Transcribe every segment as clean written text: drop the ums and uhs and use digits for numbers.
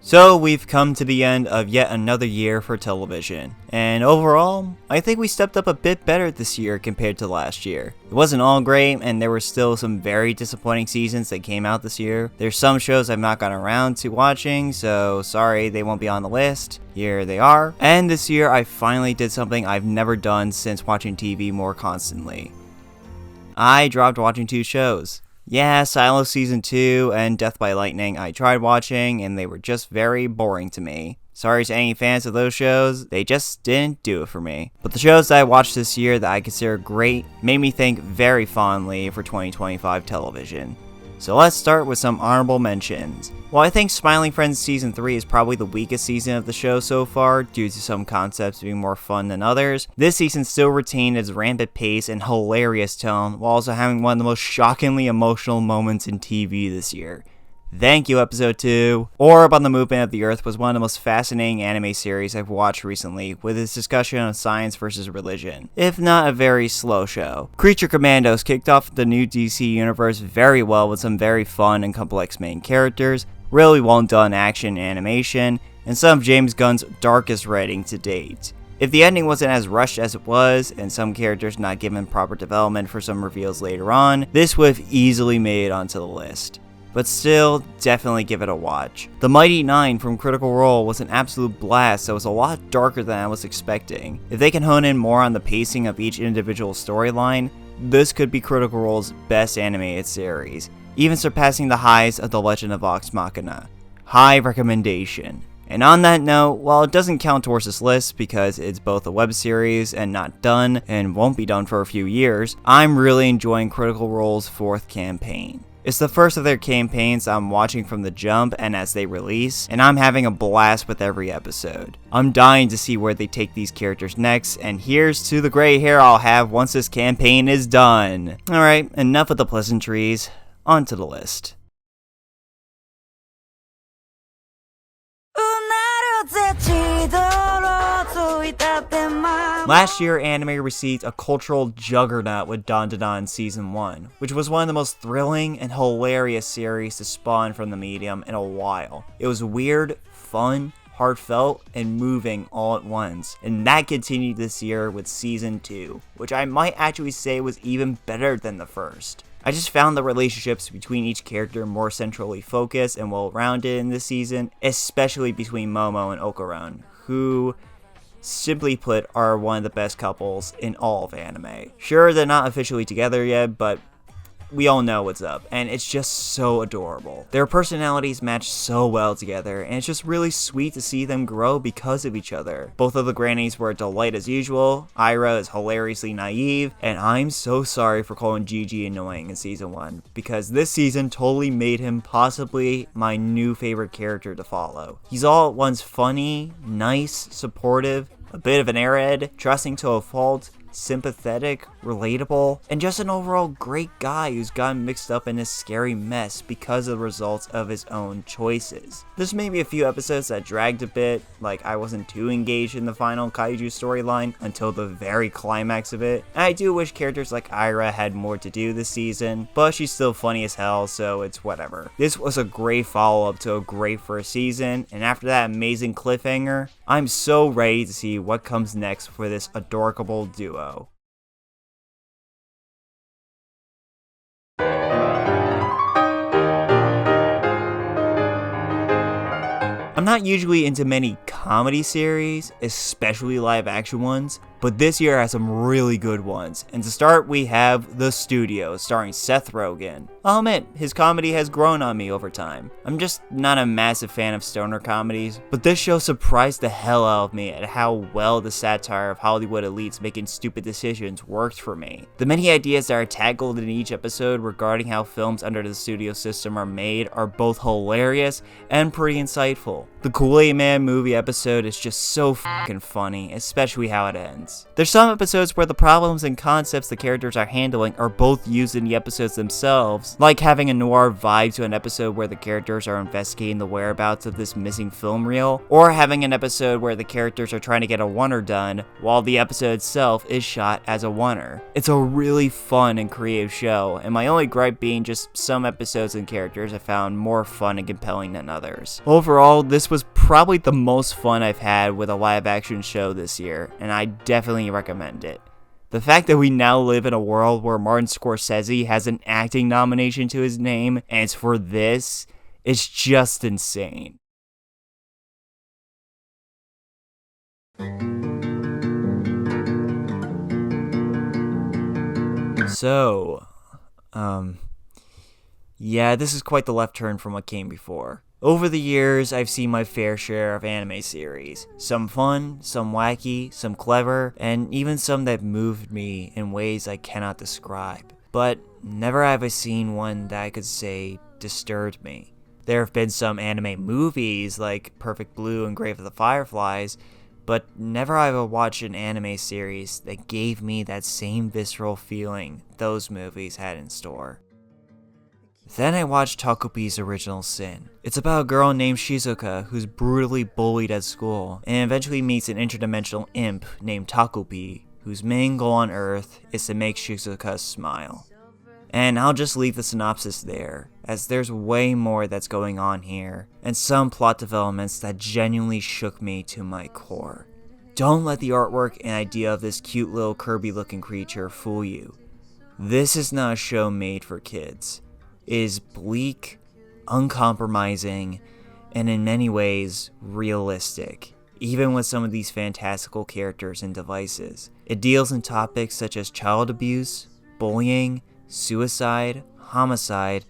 So we've come to the end of yet another year for television, and overall, I think we stepped up a bit better this year compared to last year. It wasn't all great, and there were still some very disappointing seasons that came out this year. There's some shows I've not gotten around to watching, so sorry they won't be on the list. Here they are. And this year I finally did something I've never done since watching TV more constantly. I dropped watching 2 shows. Yeah, Silo Season 2 and Death by Lightning I tried watching, and they were just very boring to me. Sorry to any fans of those shows, they just didn't do it for me. But the shows that I watched this year that I consider great made me think very fondly for 2025 television. So let's start with some honorable mentions. While I think Smiling Friends Season 3 is probably the weakest season of the show so far, due to some concepts being more fun than others, this season still retained its rampant pace and hilarious tone, while also having one of the most shockingly emotional moments in TV this year. Thank you, Episode 2. Orb on the Movement of the Earth was one of the most fascinating anime series I've watched recently, with its discussion of science versus religion, if not a very slow show. Creature Commandos kicked off the new DC universe very well with some very fun and complex main characters, really well done action and animation, and some of James Gunn's darkest writing to date. If the ending wasn't as rushed as it was, and some characters not given proper development for some reveals later on, this would have easily made it onto the list. But still, definitely give it a watch. The Mighty Nine from Critical Role was an absolute blast that was a lot darker than I was expecting. If they can hone in more on the pacing of each individual storyline, this could be Critical Role's best animated series, even surpassing the highs of The Legend of Vox Machina. High recommendation. And on that note, while it doesn't count towards this list because it's both a web series and not done and won't be done for a few years, I'm really enjoying Critical Role's 4th campaign. It's the first of their campaigns I'm watching from the jump and as they release, and I'm having a blast with every episode. I'm dying to see where they take these characters next, and here's to the gray hair I'll have once this campaign is done. Alright, enough of the pleasantries, on to the list. Last year, anime received a cultural juggernaut with Dandadan Season 1, which was one of the most thrilling and hilarious series to spawn from the medium in a while. It was weird, fun, heartfelt, and moving all at once, and that continued this year with Season 2, which I might actually say was even better than the first. I just found the relationships between each character more centrally focused and well-rounded in this season, especially between Momo and Okaran, who, simply put, are one of the best couples in all of anime. Sure, they're not officially together yet, but we all know what's up, and it's just so adorable. Their personalities match so well together, and it's just really sweet to see them grow because of each other. Both of the grannies were a delight as usual. Ira is hilariously naive, and I'm so sorry for calling Gigi annoying in Season 1, because this season totally made him possibly my new favorite character to follow. He's all at once funny, nice, supportive, a bit of an airhead, trusting to a fault, sympathetic, relatable, and just an overall great guy who's gotten mixed up in this scary mess because of the results of his own choices. There's maybe a few episodes that dragged a bit, like I wasn't too engaged in the final kaiju storyline until the very climax of it, and I do wish characters like Ira had more to do this season, but she's still funny as hell, so it's whatever. This was a great follow-up to a great first season, and after that amazing cliffhanger, I'm so ready to see what comes next for this adorable duo. I'm not usually into many comedy series, especially live action ones, but this year has some really good ones. And to start, we have The Studio, starring Seth Rogen. I'll admit, his comedy has grown on me over time. I'm just not a massive fan of stoner comedies, but this show surprised the hell out of me at how well the satire of Hollywood elites making stupid decisions worked for me. The many ideas that are tackled in each episode regarding how films under the studio system are made are both hilarious and pretty insightful. The Kool-Aid Man movie episode is just so fucking funny, especially how it ends. There's some episodes where the problems and concepts the characters are handling are both used in the episodes themselves, like having a noir vibe to an episode where the characters are investigating the whereabouts of this missing film reel, or having an episode where the characters are trying to get a oneer done while the episode itself is shot as a oneer. It's a really fun and creative show, and my only gripe being just some episodes and characters I found more fun and compelling than others. Overall, this this was probably the most fun I've had with a live action show this year, and I definitely recommend it. The fact that we now live in a world where Martin Scorsese has an acting nomination to his name, and it's for this, is just insane. So, yeah, this is quite the left turn from what came before. Over the years, I've seen my fair share of anime series. Some fun, some wacky, some clever, and even some that moved me in ways I cannot describe. But never have I seen one that I could say disturbed me. There have been some anime movies like Perfect Blue and Grave of the Fireflies, but never have I watched an anime series that gave me that same visceral feeling those movies had in store. Then I watched Takupi's Original Sin. It's about a girl named Shizuka who's brutally bullied at school and eventually meets an interdimensional imp named Takupi, whose main goal on Earth is to make Shizuka smile. And I'll just leave the synopsis there, as there's way more that's going on here, and some plot developments that genuinely shook me to my core. Don't let the artwork and idea of this cute little Kirby looking creature fool you. This is not a show made for kids. It is bleak, uncompromising, and in many ways, realistic, even with some of these fantastical characters and devices. It deals in topics such as child abuse, bullying, suicide, homicide,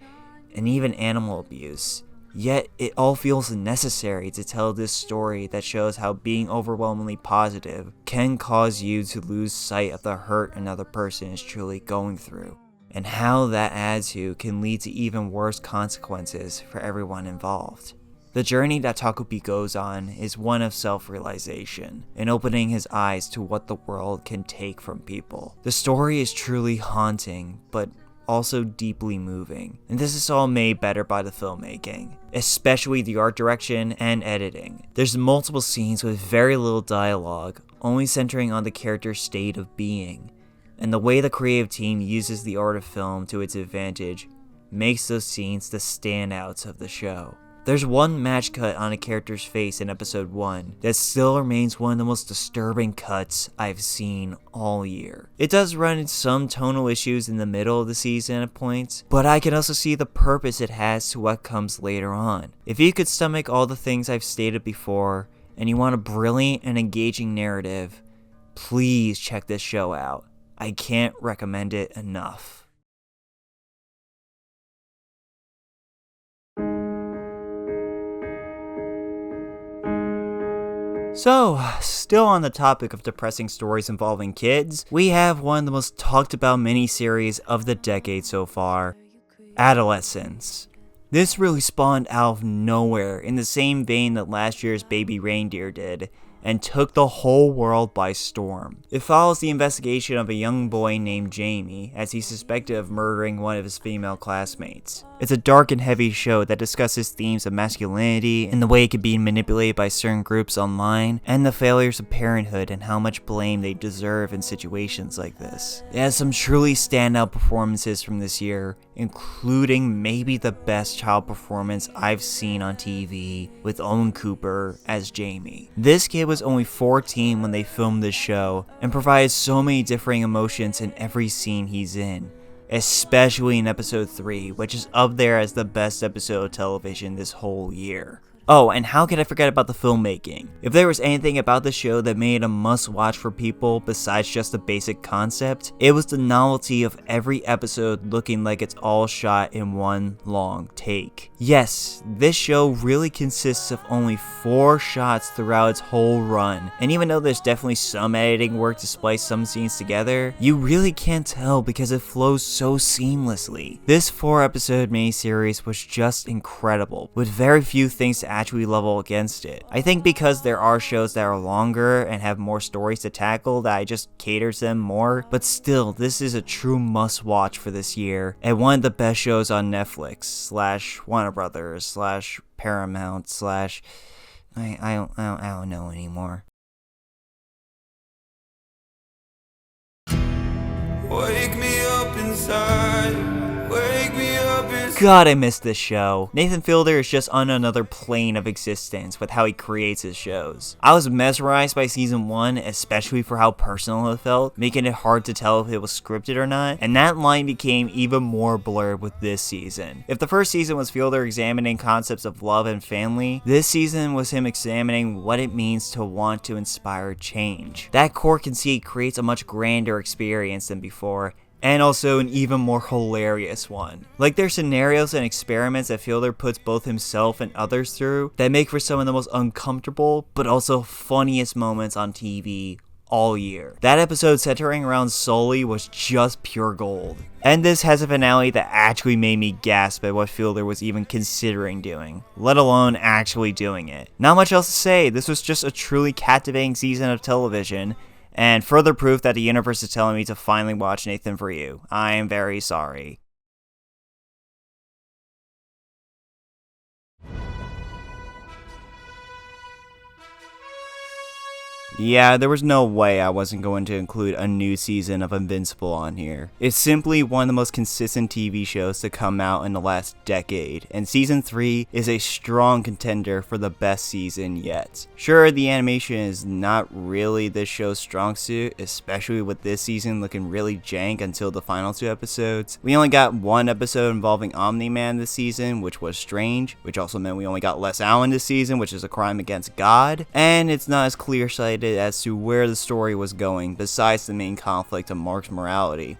and even animal abuse. Yet, it all feels necessary to tell this story that shows how being overwhelmingly positive can cause you to lose sight of the hurt another person is truly going through, and how that attitude can lead to even worse consequences for everyone involved. The journey that Takupi goes on is one of self-realization, and opening his eyes to what the world can take from people. The story is truly haunting, but also deeply moving, and this is all made better by the filmmaking, especially the art direction and editing. There's multiple scenes with very little dialogue, only centering on the character's state of being, and the way the creative team uses the art of film to its advantage makes those scenes the standouts of the show. There's one match cut on a character's face in episode 1 that still remains one of the most disturbing cuts I've seen all year. It does run into some tonal issues in the middle of the season at points, but I can also see the purpose it has to what comes later on. If you could stomach all the things I've stated before, and you want a brilliant and engaging narrative, please check this show out. I can't recommend it enough. So, still on the topic of depressing stories involving kids, we have one of the most talked about miniseries of the decade so far, Adolescence. This really spawned out of nowhere in the same vein that last year's Baby Reindeer did, and took the whole world by storm. It follows the investigation of a young boy named Jamie as he's suspected of murdering one of his female classmates. It's a dark and heavy show that discusses themes of masculinity and the way it can be manipulated by certain groups online, and the failures of parenthood and how much blame they deserve in situations like this. It has some truly standout performances from this year, including maybe the best child performance I've seen on TV with Owen Cooper as Jamie. This kid was only 14 when they filmed this show and provides so many differing emotions in every scene he's in, especially in episode 3, which is up there as the best episode of television this whole year. Oh, and how could I forget about the filmmaking? If there was anything about the show that made it a must-watch for people besides just the basic concept, it was the novelty of every episode looking like it's all shot in one long take. Yes, this show really consists of only 4 shots throughout its whole run, and even though there's definitely some editing work to splice some scenes together, you really can't tell because it flows so seamlessly. This 4-episode miniseries was just incredible, with very few things to actually level against it. I think because there are shows that are longer and have more stories to tackle that I just cater to them more, but still, this is a true must-watch for this year, and one of the best shows on Netflix, / Warner Brothers, / Paramount, / I don't know anymore. Wake me up inside, wake me up inside. God, I miss this show. Nathan Fielder is just on another plane of existence with how he creates his shows. I was mesmerized by season 1, especially for how personal it felt, making it hard to tell if it was scripted or not, and that line became even more blurred with this season. If the first season was Fielder examining concepts of love and family, this season was him examining what it means to want to inspire change. That core conceit creates a much grander experience than before, and also an even more hilarious one. Like, there's scenarios and experiments that Fielder puts both himself and others through that make for some of the most uncomfortable but also funniest moments on TV all year. That episode centering around Sully was just pure gold. And this has a finale that actually made me gasp at what Fielder was even considering doing, let alone actually doing it. Not much else to say, this was just a truly captivating season of television, and further proof that the universe is telling me to finally watch Nathan For You. I am very sorry. Yeah, there was no way I wasn't going to include a new season of Invincible on here. It's simply one of the most consistent TV shows to come out in the last decade, and season 3 is a strong contender for the best season yet. Sure, the animation is not really this show's strong suit, especially with this season looking really jank until the final 2 episodes. We only got 1 episode involving Omni-Man this season, which was strange, which also meant we only got Les Allen this season, which is a crime against God, and it's not as clear-sighted as to where the story was going besides the main conflict of Mark's morality.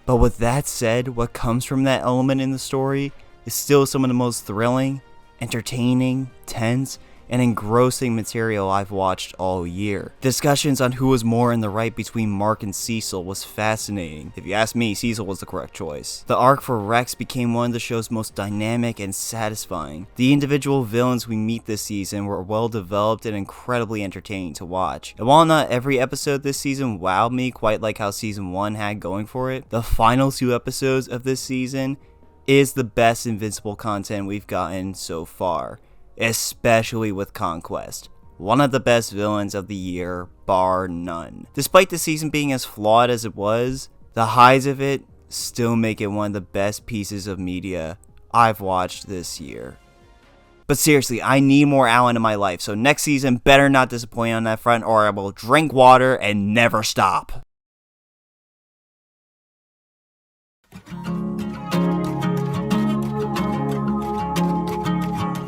But with that said, what comes from that element in the story is still some of the most thrilling, entertaining, tense, and engrossing material I've watched all year. Discussions on who was more in the right between Mark and Cecil was fascinating. If you ask me, Cecil was the correct choice. The arc for Rex became one of the show's most dynamic and satisfying. The individual villains we meet this season were well developed and incredibly entertaining to watch. And while not every episode this season wowed me quite like how season 1 had going for it, the final 2 episodes of this season is the best Invincible content we've gotten so far. Especially with Conquest, one of the best villains of the year, bar none. Despite the season being as flawed as it was, the highs of it still make it one of the best pieces of media I've watched this year. But seriously, I need more Alan in my life, so next season better not disappoint on that front, or I will drink water and never stop.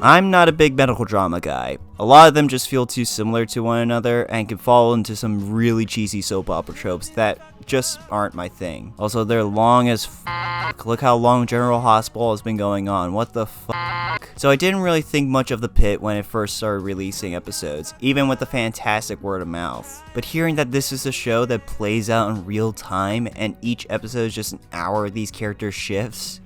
I'm not a big medical drama guy. A lot of them just feel too similar to one another and can fall into some really cheesy soap opera tropes that just aren't my thing. Also, they're long as f***. Look how long General Hospital has been going on. What the f***? So I didn't really think much of The Pit when it first started releasing episodes, even with the fantastic word of mouth. But hearing that this is a show that plays out in real time and each episode is just an hour of these characters' shifts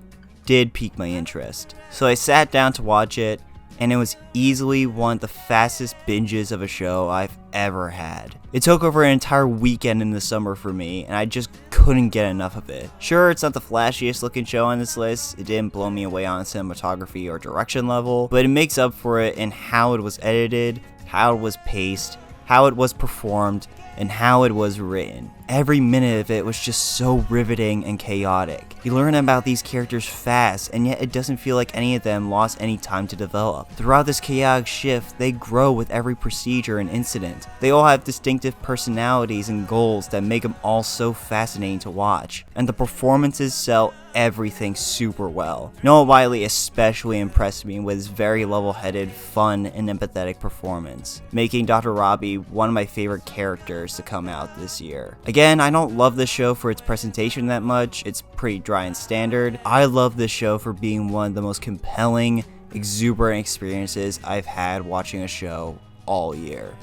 did pique my interest. So I sat down to watch it, and it was easily one of the fastest binges of a show I've ever had. It took over an entire weekend in the summer for me, and I just couldn't get enough of it. Sure, it's not the flashiest looking show on this list, it didn't blow me away on cinematography or direction level, but it makes up for it in how it was edited, how it was paced, how it was performed, and how it was written. Every minute of it was just so riveting and chaotic. You learn about these characters fast, and yet it doesn't feel like any of them lost any time to develop. Throughout this chaotic shift, they grow with every procedure and incident. They all have distinctive personalities and goals that make them all so fascinating to watch, and the performances sell everything super well. Noah Wiley especially impressed me with his very level-headed, fun, and empathetic performance, making Dr. Robbie one of my favorite characters to come out this year. Again, I don't love this show for its presentation that much, it's pretty dry and standard. I love this show for being one of the most compelling, exuberant experiences I've had watching a show all year.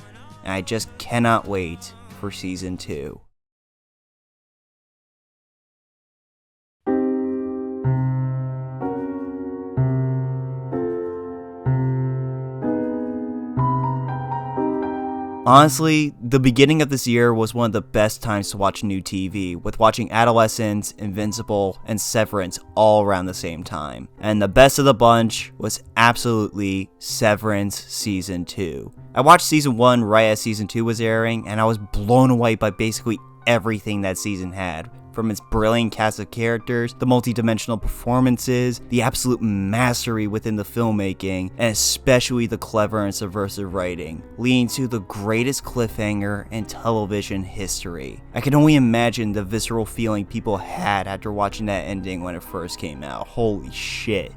And I just cannot wait for season 2. Honestly, the beginning of this year was one of the best times to watch new TV, with watching Adolescence, Invincible, and Severance all around the same time. And the best of the bunch was absolutely Severance Season 2. I watched Season 1 right as Season 2 was airing, and I was blown away by basically everything that season had. from its brilliant cast of characters, the multi-dimensional performances, the absolute mastery within the filmmaking, and especially the clever and subversive writing, leading to the greatest cliffhanger in television history. I can only imagine the visceral feeling people had after watching that ending when it first came out. Holy shit.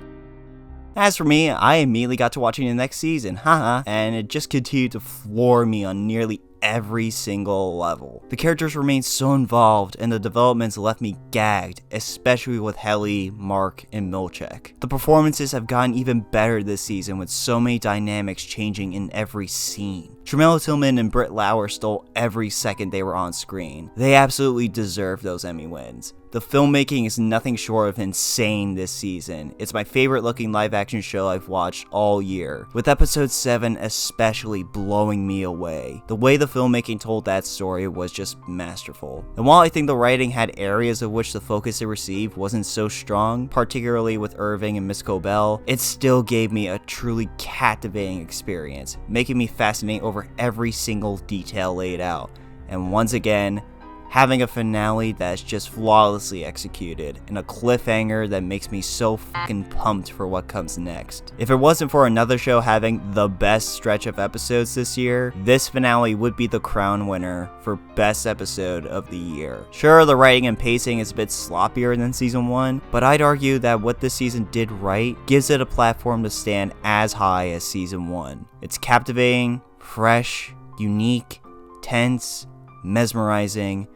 As for me, I immediately got to watching the next season, and it just continued to floor me on nearly every single level. The characters remained so involved, and the developments left me gagged, especially with Helly, Mark, and Milkshake. The performances have gotten even better this season, with so many dynamics changing in every scene. Tramell Tillman and Britt Lauer stole every second they were on screen. They absolutely deserve those Emmy wins. The filmmaking is nothing short of insane this season. It's my favorite looking live action show I've watched all year, with episode 7 especially blowing me away. The way the filmmaking told that story was just masterful. And while I think the writing had areas of which the focus it received wasn't so strong, particularly with Irving and Miss Cobell, it still gave me a truly captivating experience, making me fascinate over every single detail laid out. And once again, having a finale that's just flawlessly executed, and a cliffhanger that makes me so fucking pumped for what comes next. If it wasn't for another show having the best stretch of episodes this year, this finale would be the crown winner for best episode of the year. Sure, the writing and pacing is a bit sloppier than season 1, but I'd argue that what this season did right gives it a platform to stand as high as season 1. It's captivating, fresh, unique, tense, mesmerizing,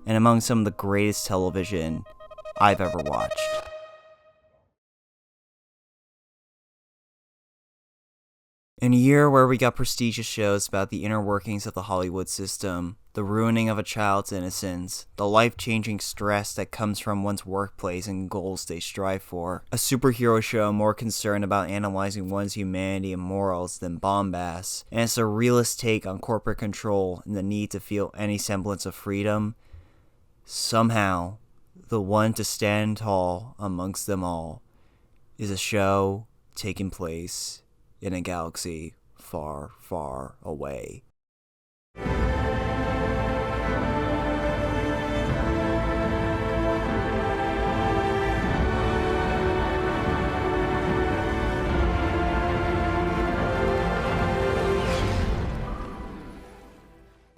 and among some of the greatest television I've ever watched. In a year where we got prestigious shows about the inner workings of the Hollywood system, the ruining of a child's innocence, the life-changing stress that comes from one's workplace and goals they strive for, a superhero show more concerned about analyzing one's humanity and morals than bombast, and it's a realist take on corporate control and the need to feel any semblance of freedom, somehow, the one to stand tall amongst them all is a show taking place in a galaxy far, far away.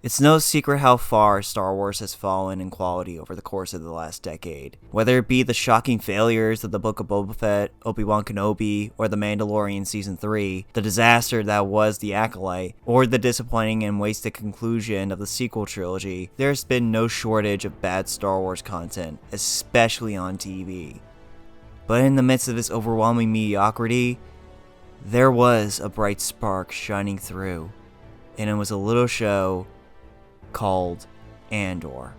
It's no secret how far Star Wars has fallen in quality over the course of the last decade. Whether it be the shocking failures of the Book of Boba Fett, Obi-Wan Kenobi, or The Mandalorian Season 3, the disaster that was The Acolyte, or the disappointing and wasted conclusion of the sequel trilogy, there's been no shortage of bad Star Wars content, especially on TV. But in the midst of this overwhelming mediocrity, there was a bright spark shining through, and it was a little show called Andor.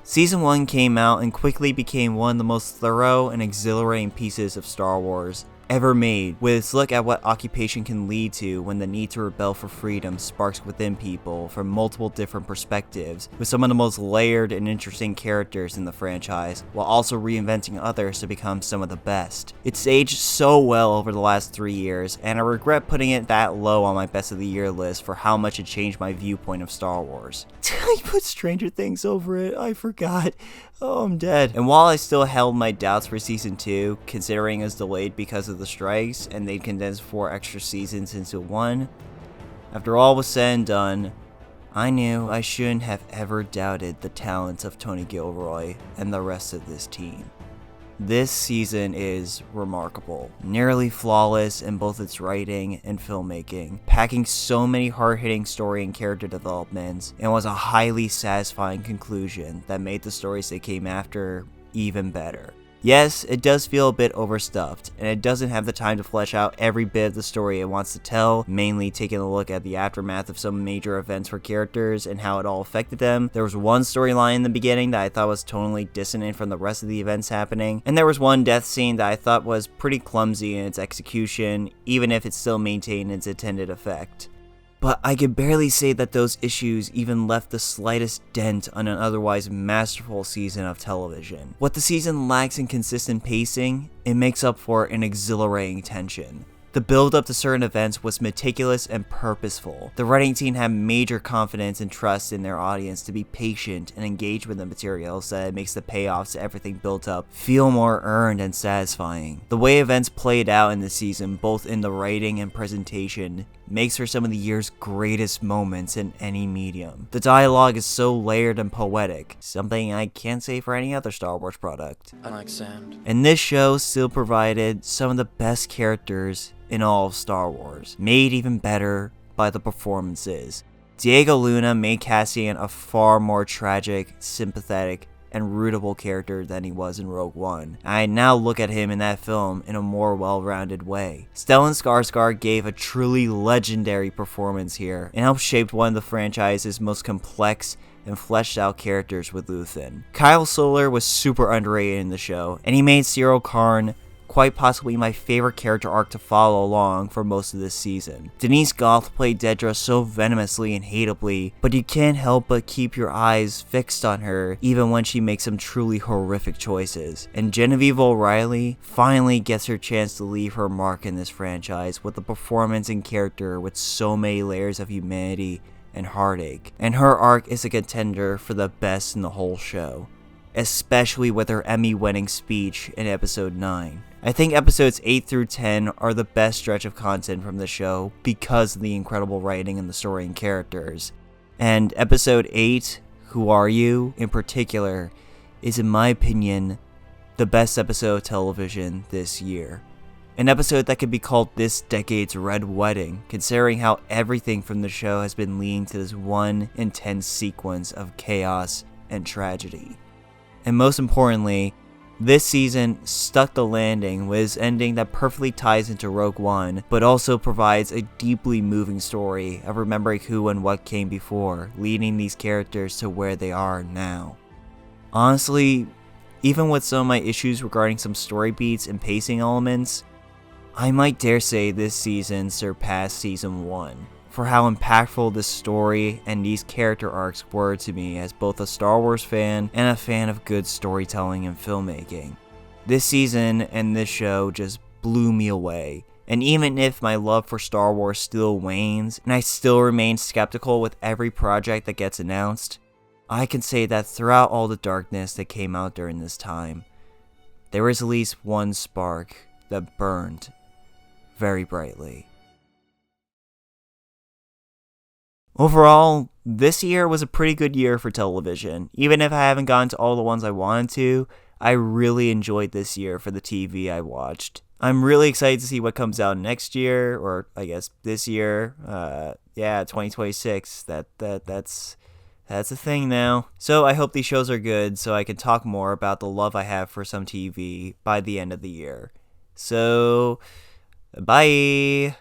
Season 1 came out and quickly became one of the most thorough and exhilarating pieces of Star Wars ever made, with its look at what occupation can lead to when the need to rebel for freedom sparks within people from multiple different perspectives, with some of the most layered and interesting characters in the franchise, while also reinventing others to become some of the best. It's aged so well over the last 3 years, and I regret putting it that low on my best of the year list for how much it changed my viewpoint of Star Wars. I put Stranger Things over it, I forgot. Oh, I'm dead. And while I still held my doubts for season 2, considering it was delayed because of the strikes and they'd condensed 4 extra seasons into 1, after all was said and done, I knew I shouldn't have ever doubted the talents of Tony Gilroy and the rest of this team. This season is remarkable, nearly flawless in both its writing and filmmaking, packing so many hard-hitting story and character developments, and was a highly satisfying conclusion that made the stories they came after even better. Yes, it does feel a bit overstuffed, and it doesn't have the time to flesh out every bit of the story it wants to tell, mainly taking a look at the aftermath of some major events for characters and how it all affected them. There was one storyline in the beginning that I thought was totally dissonant from the rest of the events happening, and there was one death scene that I thought was pretty clumsy in its execution, even if it still maintained its intended effect. But I could barely say that those issues even left the slightest dent on an otherwise masterful season of television. What the season lacks in consistent pacing, it makes up for in exhilarating tension. The build up to certain events was meticulous and purposeful. The writing team had major confidence and trust in their audience to be patient and engage with the material, so that it makes the payoffs to everything built up feel more earned and satisfying. The way events played out in this season, both in the writing and presentation, makes for some of the year's greatest moments in any medium. The dialogue is so layered and poetic, something I can't say for any other Star Wars product. I like sand. And this show still provided some of the best characters in all of Star Wars, made even better by the performances. Diego Luna made Cassian a far more tragic, sympathetic, and rootable character than he was in Rogue One. I now look at him in that film in a more well-rounded way. Stellan Skarsgård gave a truly legendary performance here, and helped shape one of the franchise's most complex and fleshed out characters with Luthen. Kyle Soller was super underrated in the show, and he made Cyril Karn quite possibly my favorite character arc to follow along for most of this season. Denise Goth played Dedra so venomously and hateably, but you can't help but keep your eyes fixed on her even when she makes some truly horrific choices. And Genevieve O'Reilly finally gets her chance to leave her mark in this franchise with a performance and character with so many layers of humanity and heartache. And her arc is a contender for the best in the whole show, especially with her Emmy-winning speech in episode 9. I think episodes 8 through 10 are the best stretch of content from the show because of the incredible writing and the story and characters. And episode 8, Who Are You, in particular, is in my opinion the best episode of television this year. An episode that could be called this decade's Red Wedding, considering how everything from the show has been leading to this one intense sequence of chaos and tragedy. And most importantly, this season stuck the landing with its ending that perfectly ties into Rogue One, but also provides a deeply moving story of remembering who and what came before, leading these characters to where they are now. Honestly, even with some of my issues regarding some story beats and pacing elements, I might dare say this season surpassed season 1. For how impactful this story and these character arcs were to me as both a Star Wars fan and a fan of good storytelling and filmmaking. This season and this show just blew me away, and even if my love for Star Wars still wanes, and I still remain skeptical with every project that gets announced, I can say that throughout all the darkness that came out during this time, there was at least one spark that burned very brightly. Overall, this year was a pretty good year for television. Even if I haven't gotten to all the ones I wanted to, I really enjoyed this year for the TV I watched. I'm really excited to see what comes out next year, or I guess this year. 2026. That's a thing now. So I hope these shows are good so I can talk more about the love I have for some TV by the end of the year. So, bye!